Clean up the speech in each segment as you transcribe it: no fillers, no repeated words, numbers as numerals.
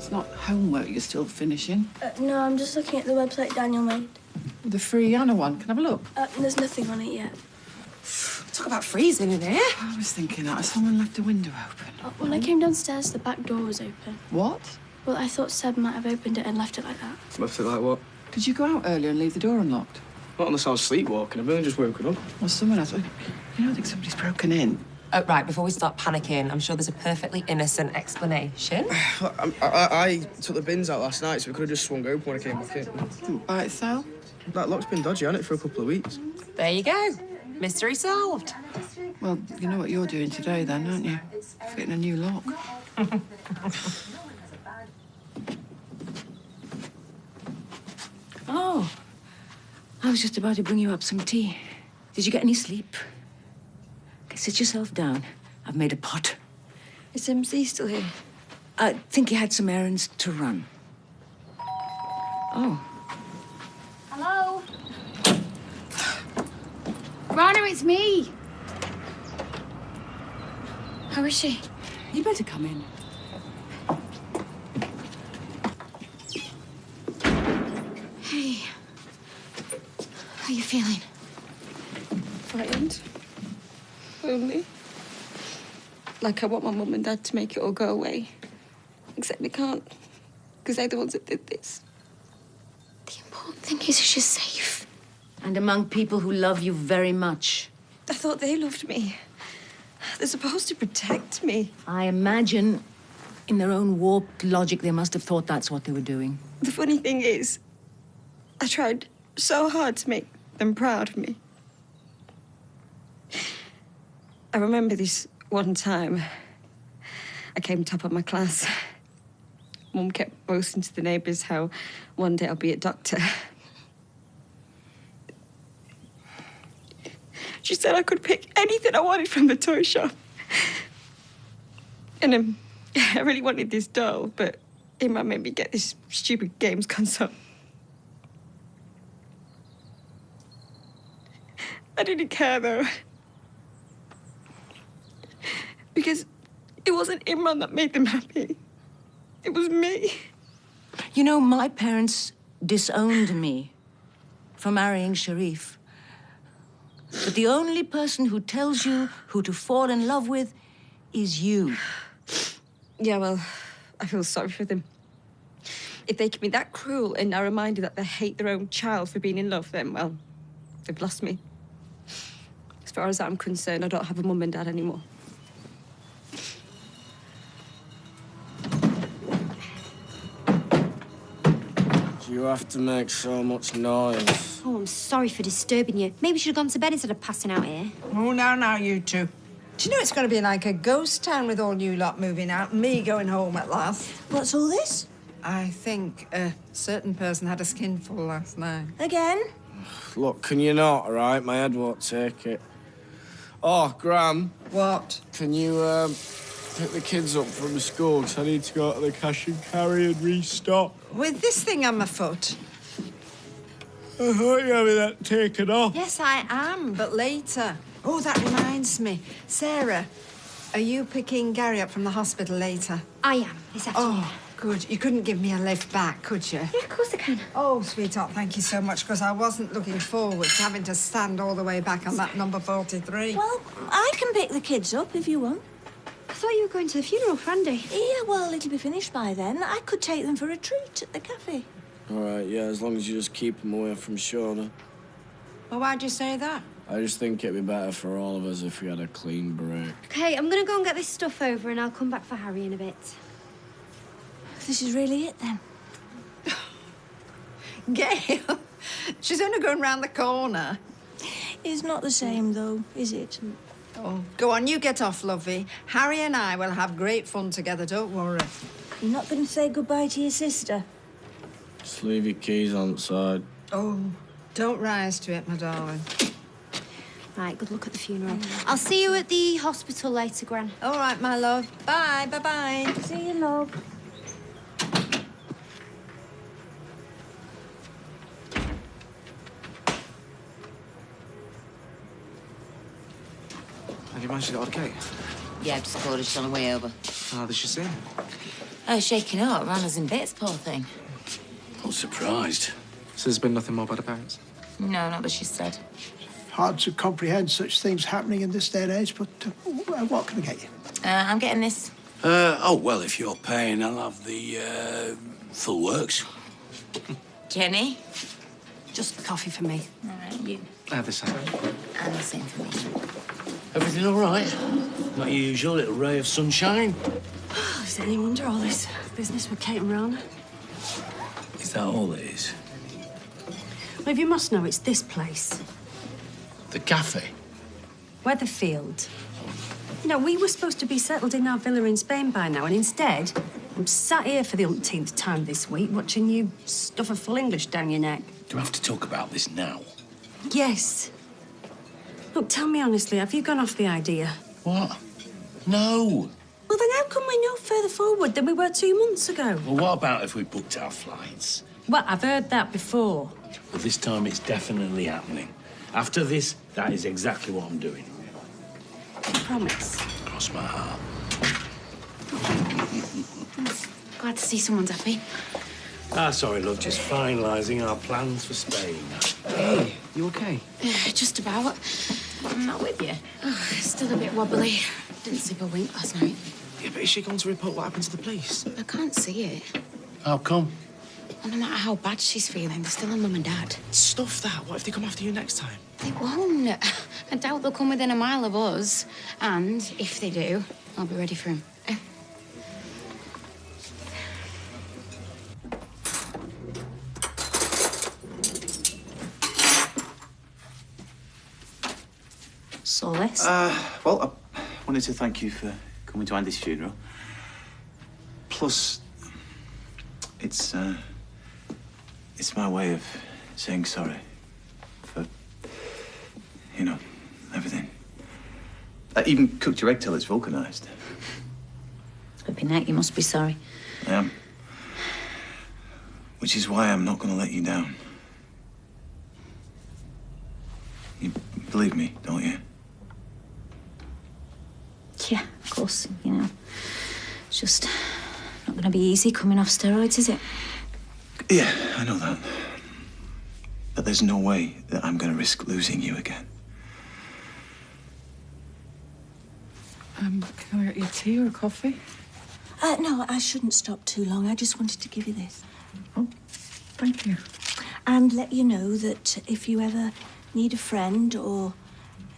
It's not homework you're still finishing. No, I'm just looking at the website Daniel made. The free Anna one. Can I have a look? There's nothing on it yet. Talk about freezing in here. I was thinking that. Someone left the window open. When I came downstairs, the back door was open. What? Well, I thought Seb might have opened it and left it like that. Left it like what? Did you go out earlier and leave the door unlocked? Not unless I was sleepwalking. I've only just woken up. Well, someone else. You don't think somebody's broken in? Right, before we start panicking, I'm sure there's a perfectly innocent explanation. I took the bins out last night, so we could have just swung open when I came back in. By itself? That lock's been dodgy, hasn't it, for a couple of weeks? There you go. Mystery solved. Well, you know what you're doing today, then, don't you? Fitting a new lock. Oh, I was just about to bring you up some tea. Did you get any sleep? Okay, sit yourself down. I've made a pot. Is MC still here? I think he had some errands to run. Oh. Hello? Rana, it's me. How is she? You better come in. Hey. How are you feeling? Frightened. Lonely. Like I want my mum and dad to make it all go away. Except they can't. Because they're the ones that did this. The important thing is she's safe. And among people who love you very much. I thought they loved me. They're supposed to protect me. I imagine, in their own warped logic, they must have thought that's what they were doing. The funny thing is, I tried so hard to make them proud of me. I remember this one time. I came top of my class. Mum kept boasting to the neighbours how one day I'll be a doctor. She said I could pick anything I wanted from the toy shop. And I really wanted this doll, but Imran made me get this stupid games console. I didn't care, though. Because it wasn't Imran that made them happy. It was me. You know, my parents disowned me for marrying Sharif. But the only person who tells you who to fall in love with is you. Yeah, well, I feel sorry for them. If they can be that cruel and narrow-minded that they hate their own child for being in love, then, well, they've lost me. As far as I'm concerned, I don't have a mum and dad anymore. You have to make so much noise. Oh, I'm sorry for disturbing you. Maybe you should have gone to bed instead of passing out here. Oh, now, you two. Do you know it's going to be like a ghost town with all you lot moving out and me going home at last? What's all this? I think a certain person had a skinful last night. Again? Look, can you not, all right? My head won't take it. Oh, Gran. What? Can you, pick the kids up from school? 'Cause I need to go to the cash and carry and restock. With this thing on my foot? I thought you had that taken off. Yes, I am, but later. Oh, that reminds me. Sarah, are you picking Gary up from the hospital later? I am. It's actually... Oh, good. You couldn't give me a lift back, could you? Yeah, of course I can. Oh, sweetheart, thank you so much, because I wasn't looking forward to having to stand all the way back on that number 43. Well, I can pick the kids up if you want. I thought you were going to the funeral for Andy. Yeah, well, it'll be finished by then. I could take them for a treat at the cafe. All right, yeah, as long as you just keep them away from Shona. Well, why'd you say that? I just think it'd be better for all of us if we had a clean break. Okay, I'm going to go and get this stuff over and I'll come back for Harry in a bit. This is really it, then? Gail, she's only going round the corner. It's not the same, though, is it? Oh, go on, you get off, lovey. Harry and I will have great fun together, don't worry. You're not going to say goodbye to your sister? Just leave your keys on the side. Oh, don't rise to it, my darling. Right, good luck at the funeral. I'll see you at the hospital later, Gran. All right, my love. Bye, bye-bye. See you, love. Have you managed to get out of the gate? Yeah, I've just called her. She's on her way over. How did she seem? Oh, shaking up. Rana's in bits, poor thing. Not surprised. So there's been nothing more about her parents? No, not that she said. Hard to comprehend such things happening in this day and age, but what can I get you? I'm getting this. Oh, well, if you're paying, I'll have the full works. Jenny? Just coffee for me. All right, you. I have the same. And the same for me. Everything all right? Not your usual little ray of sunshine? Is it any wonder all this business with Kate and Rana? Is that all it is? Well, if you must know, it's this place. The cafe? Weatherfield. You know, we were supposed to be settled in our villa in Spain by now, and instead, I'm sat here for the umpteenth time this week watching you stuff a full English down your neck. Do we have to talk about this now? Yes. Look, tell me honestly, have you gone off the idea? What? No. Well, then how come we're no further forward than we were 2 months ago? Well, what about if we booked our flights? Well, I've heard that before. Well, this time it's definitely happening. After this, that is exactly what I'm doing. I promise. Cross my heart. Glad to see someone's happy. Sorry, love, just finalising our plans for Spain. Hey, you okay? Just about. I'm not with you. Oh, still a bit wobbly. Didn't sleep a wink last night. Yeah, but is she going to report what happened to the police? I can't see it. How come? Well, no matter how bad she's feeling, they're still her mum and dad. Stuff that. What if they come after you next time? They won't. I doubt they'll come within a mile of us. And if they do, I'll be ready for them. Saw this. Well, I wanted to thank you for coming to Andy's funeral. Plus, it's my way of saying sorry for, you know, everything. I even cooked your egg till it's vulcanized. Flipping heck, you must be sorry. I am. Which is why I'm not going to let you down. You believe me, don't you? Yeah, of course, you know. It's just not going to be easy coming off steroids, is it? Yeah, I know that. But there's no way that I'm going to risk losing you again. Can I get you tea or a coffee? No, I shouldn't stop too long. I just wanted to give you this. Oh, thank you. And let you know that if you ever need a friend or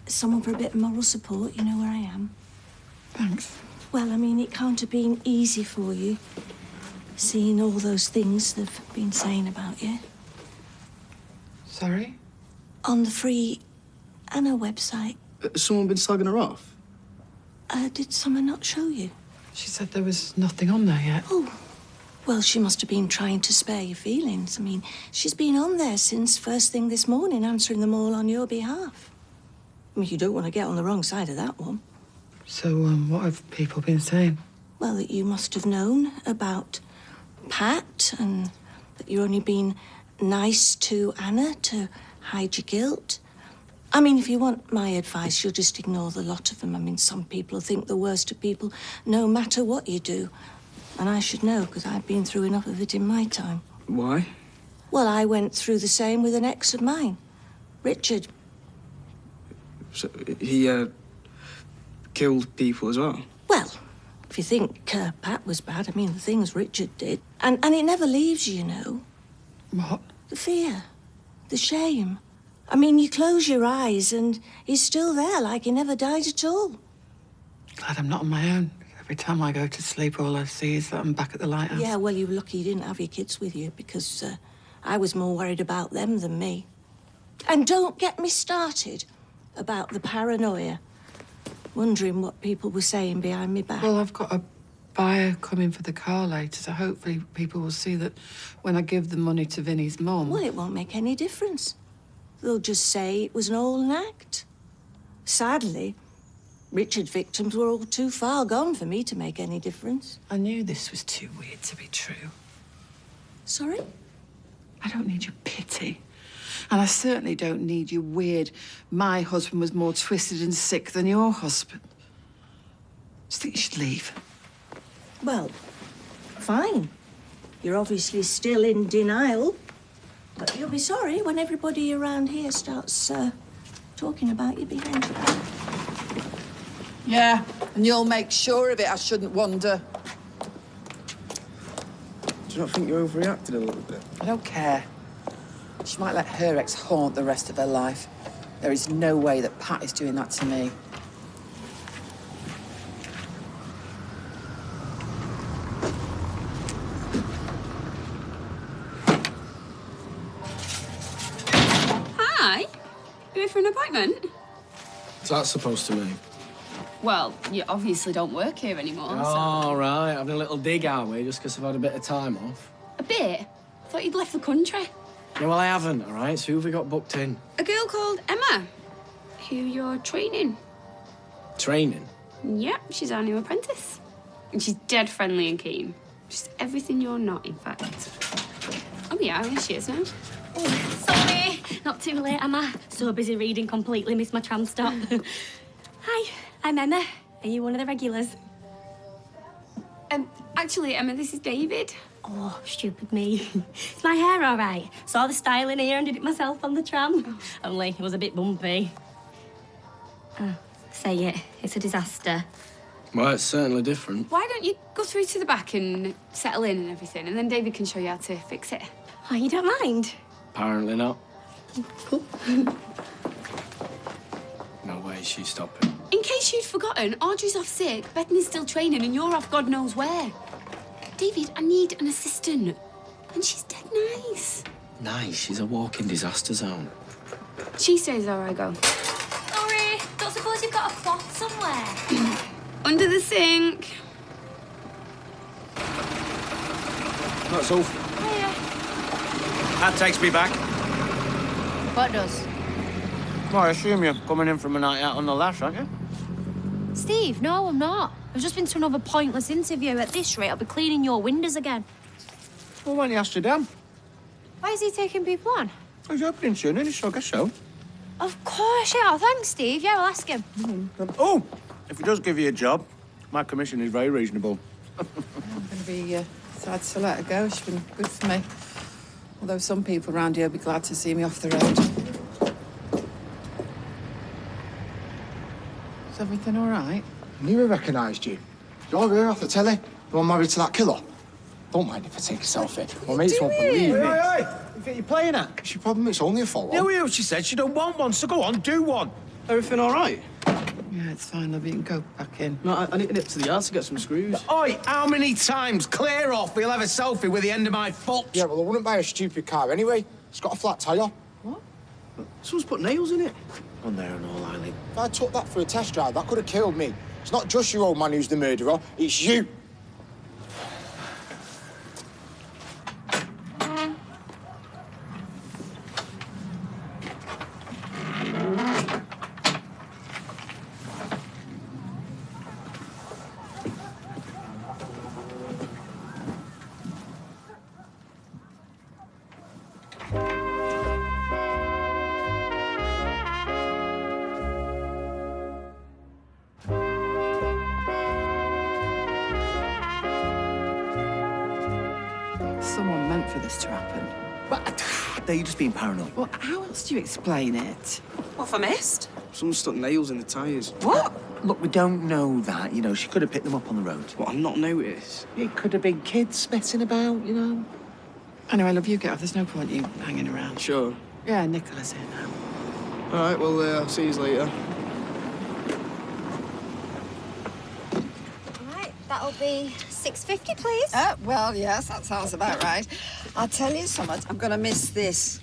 someone for a bit of moral support, you know where I am. Thanks. Well, I mean, it can't have been easy for you, seeing all those things they've been saying about you. Sorry? On the Free Anna website. Has someone been slagging her off? Did someone not show you? She said there was nothing on there yet. Oh, well, she must have been trying to spare your feelings. I mean, she's been on there since first thing this morning, answering them all on your behalf. I mean, you don't want to get on the wrong side of that one. So, what have people been saying? Well, that you must have known about Pat and that you're only being nice to Anna to hide your guilt. I mean, if you want my advice, you'll just ignore the lot of them. I mean, some people think the worst of people no matter what you do. And I should know, because I've been through enough of it in my time. Why? Well, I went through the same with an ex of mine, Richard. So he killed people as well? Well, if you think Pat was bad, I mean, the things Richard did. And it never leaves you, you know. What? The fear, the shame. I mean, you close your eyes and he's still there, like he never died at all. Glad I'm not on my own. Every time I go to sleep, all I see is that I'm back at the lighthouse. Yeah, well, you were lucky you didn't have your kids with you, because I was more worried about them than me. And don't get me started about the paranoia, wondering what people were saying behind my back. Well, I've got a buyer coming for the car later, so hopefully people will see that when I give the money to Vinny's mum... Well, it won't make any difference. They'll just say it was all an act. Sadly, Richard's victims were all too far gone for me to make any difference. I knew this was too weird to be true. Sorry? I don't need your pity. And I certainly don't need your weird, my husband was more twisted and sick than your husband. I just think you should leave. Well, Fine. You're obviously still in denial. But you'll be sorry when everybody around here starts talking about your behaviour. Yeah, and you'll make sure of it, I shouldn't wonder. Do you not think you overreacted a little bit? I don't care. She might let her ex haunt the rest of her life. There is no way that Pat is doing that to me. Hi. You here for an appointment? What's that supposed to mean? Well, you obviously don't work here anymore, so... All right, having a little dig our way just because I've had a bit of time off. A bit? I thought you'd left the country. Yeah, well, I haven't, all right? So who have we got booked in? A girl called Emma, who you're training. Training? Yep, she's our new apprentice. And she's dead friendly and keen. She's everything you're not, in fact. Oh, yeah, there she is now. Sorry, not too late, am I? So busy reading, completely missed my tram stop. Hi, I'm Emma. Are you one of the regulars? Actually, Emma, this is David. Oh, stupid me. Is my hair all right? Saw the style in here and did it myself on the tram. Only it was a bit bumpy. Say it, it's a disaster. Well, it's certainly different. Why don't you go through to the back and settle in and everything, and then David can show you how to fix it. Oh, you don't mind? Apparently not. Cool. No way she's stopping. In case you'd forgotten, Audrey's off sick, Bethany's still training, and you're off God knows where. David, I need an assistant. And she's dead nice. Nice, she's a walking disaster zone. She stays where I go. Sorry, don't suppose you've got a cloth somewhere? Under the sink. That's all. That takes me back. What does? Well, I assume you're coming in from a night out on the lash, aren't you? Steve, no, I'm not. I've just been to another pointless interview. At this rate, I'll be cleaning your windows again. Well, why don't you ask your dad? Why is he taking people on? He's opening soon, isn't he? So I guess so. Of course, yeah. Thanks, Steve. Yeah, I'll ask him. Oh, if he does give you a job, my commission is very reasonable. I'm going to be sad to let her go. She's been good for me. Although some people around here will be glad to see me off the road. Is everything all right? I knew I recognised you. You're here off the telly. The one married to that killer. Don't mind if I take a selfie. My mates won't believe it. Hey, you think you're playing at? What's your problem? It's only a photo. Yeah, well, she said she don't want one, so go on, do one. Everything all right? Yeah, it's fine, love. You can go back in. No, I need to nip to the yard to get some screws. Oi, how many times? Clear off. We'll have a selfie with the end of my foot. Yeah, well, I wouldn't buy a stupid car anyway. It's got a flat tyre. What? Someone's put nails in it. On there and all, Eileen. If I took that for a test drive, that could have killed me. It's not just your old man who's the murderer, it's you. Someone meant for this to happen. But they're just being paranoid. Well, how else do you explain it? What have I missed? Someone stuck nails in the tyres. What? Look, we don't know that. You know, she could have picked them up on the road. What, I've not noticed? It could have been kids messing about, you know. Anyway, love, you get off. There's no point you hanging around. Sure. Yeah, Nicola's here now. All right, well, I'll see you later. Right, that'll be $6.50, please. Well, yes, that sounds about right. I'll tell you something, I'm going to miss this.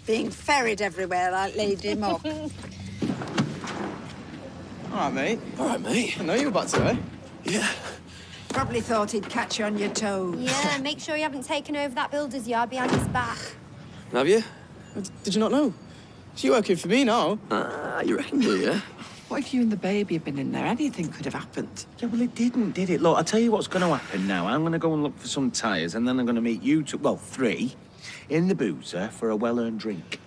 Being ferried everywhere like Lady Mock. All right, mate. All right, mate. I know you were back today. Yeah. Probably thought he'd catch you on your toes. Yeah, make sure you haven't taken over that builder's yard behind his back. Have you? Did you not know? She's working for me now. You reckon, do you? What if you and the baby had been in there? Anything could have happened. Yeah, well, it didn't, did it? Look, I'll tell you what's going to happen now. I'm going to go and look for some tyres, and then I'm going to meet you two, well, three, in the boozer for a well-earned drink.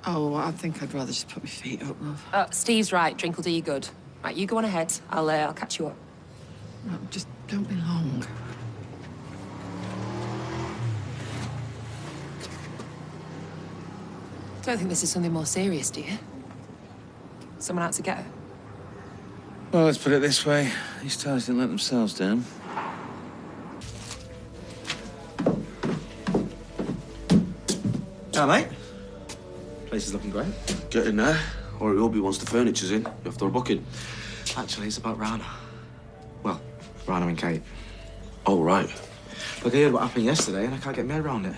Oh, well, I think I'd rather just put my feet up, love. Steve's right. Drink will do you good. Right, you go on ahead. I'll catch you up. No, just don't be long. Don't think this is something more serious, do you? Someone out to get her? Well, let's put it this way. These tires didn't let themselves down. Hi, mate. Place is looking great. Get in there, or it will be once the furniture's in. You have to book it. Actually, it's about Rana. Well, Rana and Kate. Oh, right. Look, I heard what happened yesterday, and I can't get my head around it.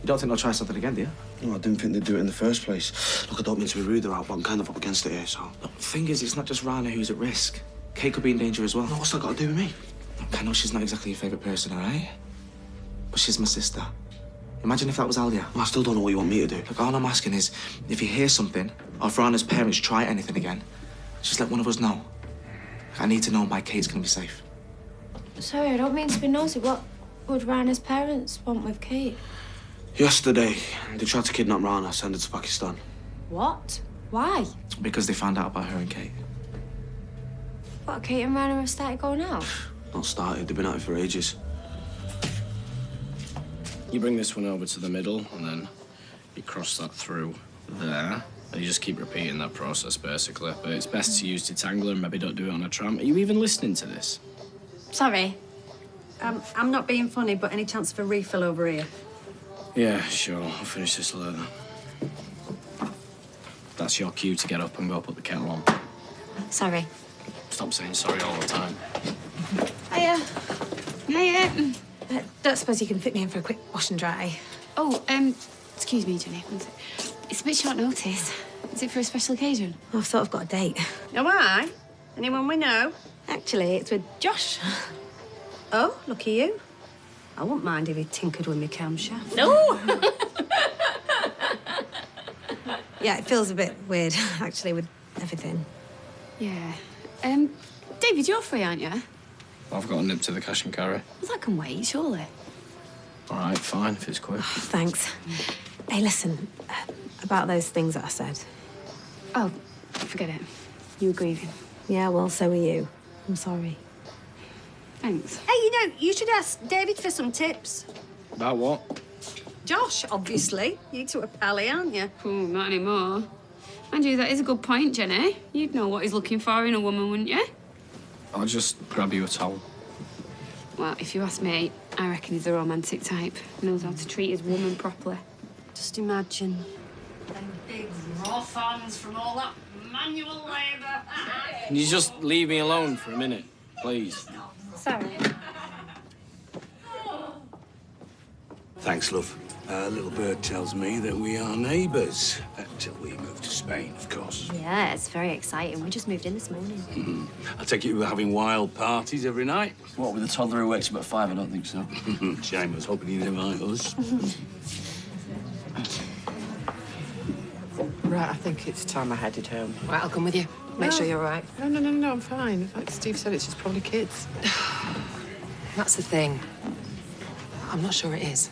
You don't think they'll try something again, do you? No, I didn't think they'd do it in the first place. Look, I don't mean to be rude or out, but I'm kind of up against it here, so... Look, the thing is, it's not just Rana who's at risk. Kate could be in danger as well. No, what's that got to do with me? Look, I know she's not exactly your favourite person, all right? But she's my sister. Imagine if that was Alia. Well, I still don't know what you want me to do. Look, all I'm asking is, if you hear something, or if Rana's parents try anything again, just let one of us know. I need to know my Kate's gonna be safe. Sorry, I don't mean to be nosy. What would Rana's parents want with Kate? Yesterday, they tried to kidnap Rana, send her to Pakistan. What? Why? Because they found out about her and Kate. What, Kate and Rana have started going out? Not started, they've been at it for ages. You bring this one over to the middle, and then you cross that through there. And you just keep repeating that process, basically. But it's best to use detangler and maybe don't do it on a tram. Are you even listening to this? Sorry. I'm not being funny, but any chance of a refill over here? Yeah, sure. I'll finish this later. That's your cue to get up and go put the kettle on. Sorry. Stop saying sorry all the time. Hiya. Hiya. Don't suppose you can fit me in for a quick wash and dry? Oh, excuse me, Jenny. One sec. It's a bit short notice. Is it for a special occasion? Oh, I've sort of got a date. Oh, I? Anyone we know? Actually, it's with Josh. Oh, lucky you. I wouldn't mind if he tinkered with my camshaft. No! Yeah, it feels a bit weird, actually, with everything. Yeah. David, you're free, aren't you? I've got a nip to the cash and carry. Well, that can wait, surely. All right, fine, if it's quick. Thanks. Hey, listen, about those things that I said. Oh, forget it. You were grieving. Yeah, well, so are you. I'm sorry. Thanks. Hey, you know, you should ask David for some tips. About what? Josh, obviously. You two are pally, aren't you? Oh, not anymore. Mind you, that is a good point, Jenny. You'd know what he's looking for in a woman, wouldn't you? I'll just grab you a towel. Well, if you ask me, I reckon he's the romantic type. Knows how to treat his woman properly. Just imagine. Them big rough hands from all that manual labour. Can you just leave me alone for a minute, please? Sorry. Thanks, love. Little bird tells me that we are neighbours. Until we move to Spain, of course. Yeah, it's very exciting. We just moved in this morning. I take it you were having wild parties every night? What, with a toddler who wakes up at 5? I don't think so. Shame, I was hoping you'd invite us. Right, I think it's time I headed home. Right, I'll come with you. Make sure you're all right. No, I'm fine. Like Steve said, it's just probably kids. That's the thing. I'm not sure it is.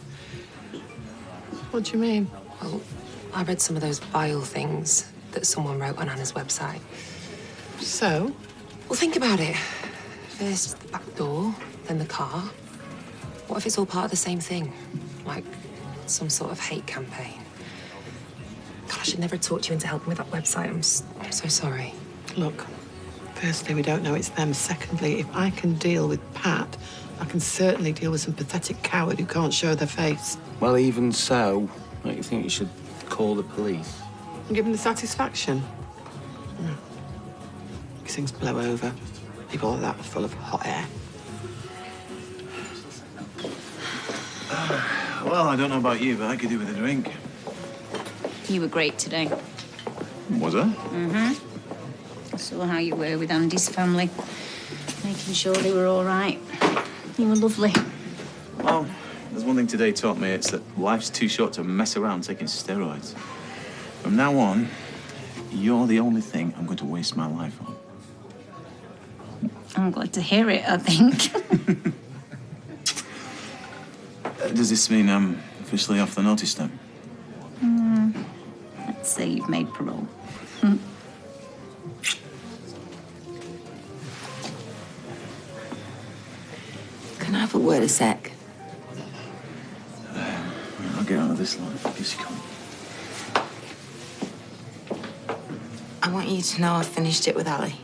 What do you mean? Well, I read some of those vile things that someone wrote on Anna's website. So? Well, think about it. First the back door, then the car. What if it's all part of the same thing? Like some sort of hate campaign? God, I should never have talked you into helping with that website. I'm so sorry. Look, firstly, we don't know it's them. Secondly, if I can deal with Pat, I can certainly deal with some pathetic coward who can't show their face. Well, even so, don't you think you should call the police? And give them the satisfaction. No. These things blow over. People like that are full of hot air. Well, I don't know about you, but I could do with a drink. You were great today. Was I? I saw how you were with Andy's family, making sure they were all right. You were lovely. Well, there's one thing today taught me. It's that life's too short to mess around taking steroids. From now on, you're the only thing I'm going to waste my life on. I'm glad to hear it, I think. Does this mean I'm officially off the naughty step? Let's say you've made parole. Can I have a word a sec? I'll get out of this line. Guess you can't. I want you to know I've finished it with Ali.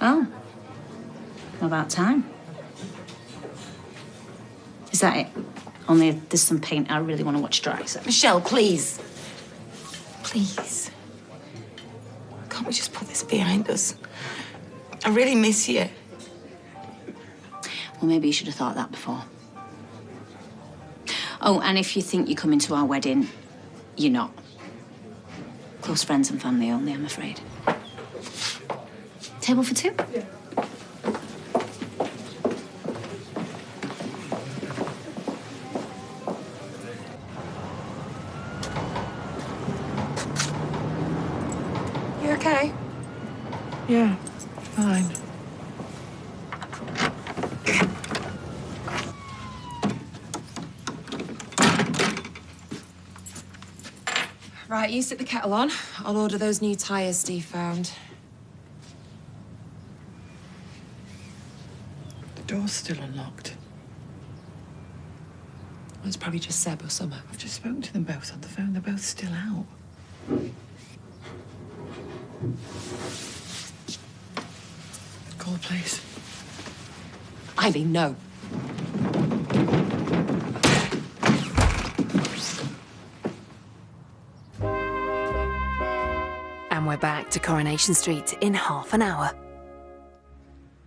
Oh. About time. Is that it? Only there's some paint I really want to watch dry, so... Michelle, please. Please. Can't we just put this behind us? I really miss you. Well, maybe you should have thought that before. Oh, and if you think you're coming to our wedding, you're not. Close friends and family only, I'm afraid. Table for two? Yeah. You okay? Yeah, fine. Right, you sit the kettle on. I'll order those new tyres Steve found. The door's still unlocked. Well, it's probably just Seb or Summer. I've just spoken to them both on the phone. They're both still out. Call, please. Eileen, no. And we're back to Coronation Street in half an hour.